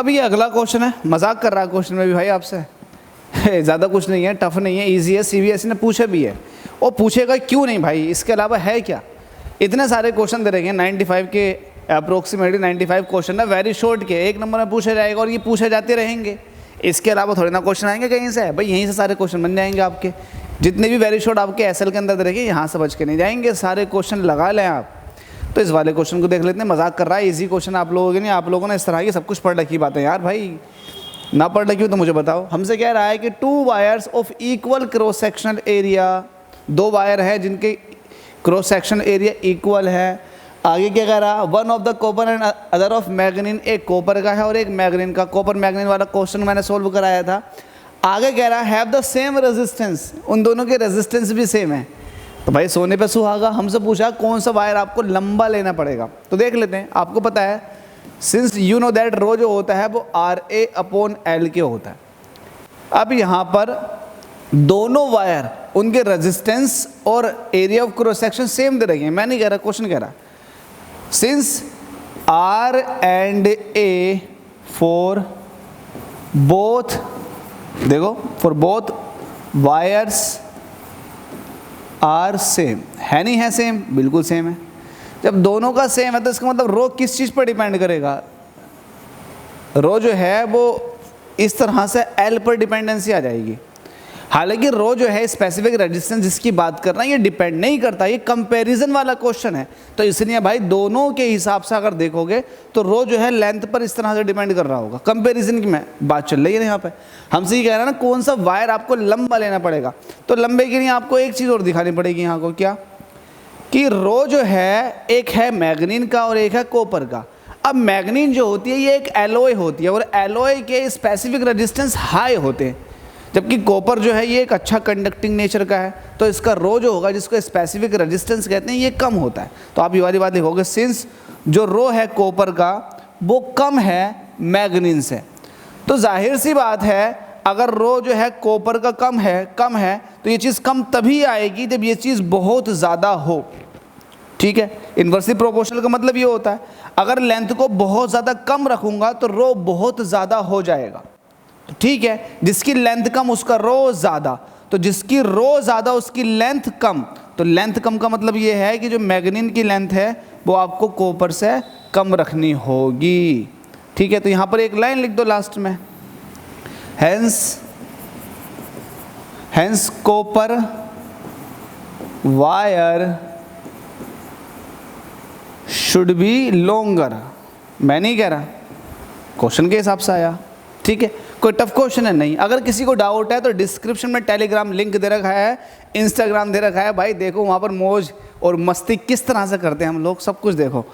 अब ये अगला क्वेश्चन है, मजाक कर रहा है क्वेश्चन में भी भाई आपसे, ज़्यादा कुछ नहीं है, टफ नहीं है, इजी है, सीबीएसई ने पूछा भी है और पूछेगा क्यों नहीं भाई, इसके अलावा है क्या। इतने सारे क्वेश्चन दे रखे हैं, 95 के अप्रोक्सीमेटली 95 क्वेश्चन है वेरी शॉर्ट के, एक नंबर में पूछा जाएगा और ये पूछे जाते रहेंगे। इसके अलावा थोड़े ना क्वेश्चन आएंगे कहीं से, भाई यहीं से सारे क्वेश्चन बन जाएंगे आपके। जितने भी वेरी शॉर्ट आपके एसएल के अंदर दे रखे यहाँ से बच के नहीं जाएंगे, सारे क्वेश्चन लगा लें आप। तो इस वाले क्वेश्चन को देख लेते हैं, मजाक कर रहा है, इजी क्वेश्चन आप लोगों के नहीं, आप लोगों ने इस तरह की सब कुछ पढ़ रखी बातें यार भाई, ना पढ़ रखी हो तो मुझे बताओ। हमसे कह रहा है कि 2 wires of equal cross sectional area, 2 wire है जिनके क्रॉस सेक्शनल एरिया इक्वल है। आगे क्या कह रहा है, one of the copper and other of manganin, एक कॉपर का है और एक मैग्नीन का। कॉपर मैग्नीन वाला क्वेश्चन मैंने सोल्व कराया था। आगे कह रहा है हैव द सेम रेजिस्टेंस, उन दोनों के रेजिस्टेंस भी सेम है। तो भाई सोने पे सुहागा, हमसे पूछा कौन सा वायर आपको लंबा लेना पड़ेगा। तो देख लेते हैं, आपको पता है since you know that row जो होता है वो RA/L के होता है। अब यहाँ पर दोनों वायर, उनके रेजिस्टेंस और area of cross section same दे रही है। मैं नहीं कह रहा, क्वेश्चन कह रहा since R and A for both, देखो for both wires are same, है नहीं है सेम, बिल्कुल सेम है। जब दोनों का सेम है तो इसका मतलब रो किस चीज़ पर डिपेंड करेगा, रो जो है वो इस तरह से एल पर डिपेंडेंसी आ जाएगी। हालांकि रो जो है स्पेसिफिक रेजिस्टेंस जिसकी बात कर रहा है ये डिपेंड नहीं करता, ये कंपैरिजन वाला क्वेश्चन है। तो इसलिए भाई दोनों के हिसाब से अगर देखोगे तो रो जो है लेंथ पर इस तरह से डिपेंड कर रहा होगा। कंपैरिजन की मैं बात चल रही है यहाँ पे, हमसे ये कह रहा है ना कौन सा वायर आपको लंबा लेना पड़ेगा। तो लंबे के लिए आपको एक चीज़ और दिखानी पड़ेगी यहाँ को, क्या कि रो जो है एक है मैग्नीन का और एक है कॉपर का। अब मैग्नीन जो होती है ये एक एलॉय होती है और एलॉय के स्पेसिफिक रेजिस्टेंस हाई होते हैं, जबकि कॉपर जो है ये एक अच्छा कंडक्टिंग नेचर का है, तो इसका रो जो होगा जिसको स्पेसिफिक रेजिस्टेंस कहते हैं ये कम होता है। तो आप ये वाली बात लिखोगे सिंस जो रो है कॉपर का वो कम है मैग्नीन से। तो जाहिर सी बात है अगर रो जो है कॉपर का कम है तो ये चीज़ कम तभी आएगी जब ये चीज़ बहुत ज़्यादा हो। ठीक है, इन्वर्सली प्रोपोर्शनल का मतलब ये होता है अगर लेंथ को बहुत ज़्यादा कम रखूँगा तो रो बहुत ज़्यादा हो जाएगा। तो ठीक है, जिसकी लेंथ कम उसका रो ज़्यादा, तो जिसकी रो ज़्यादा उसकी लेंथ कम। तो लेंथ कम का मतलब ये है कि जो मैग्नीन की लेंथ है वो आपको कॉपर से कम रखनी होगी। ठीक है, तो यहाँ पर एक लाइन लिख दो लास्ट में, hence copper wire should be longer. मैं नहीं कह रहा, क्वेश्चन के हिसाब से आया। ठीक है, कोई टफ क्वेश्चन है नहीं। अगर किसी को डाउट है तो डिस्क्रिप्शन में टेलीग्राम लिंक दे रखा है, इंस्टाग्राम दे रखा है, भाई देखो वहाँ पर मौज और मस्ती किस तरह से करते हैं हम लोग, सब कुछ देखो।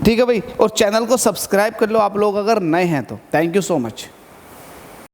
ठीक है भाई, और चैनल को सब्सक्राइब कर लो आप लोग अगर नए हैं तो। Thank you so much.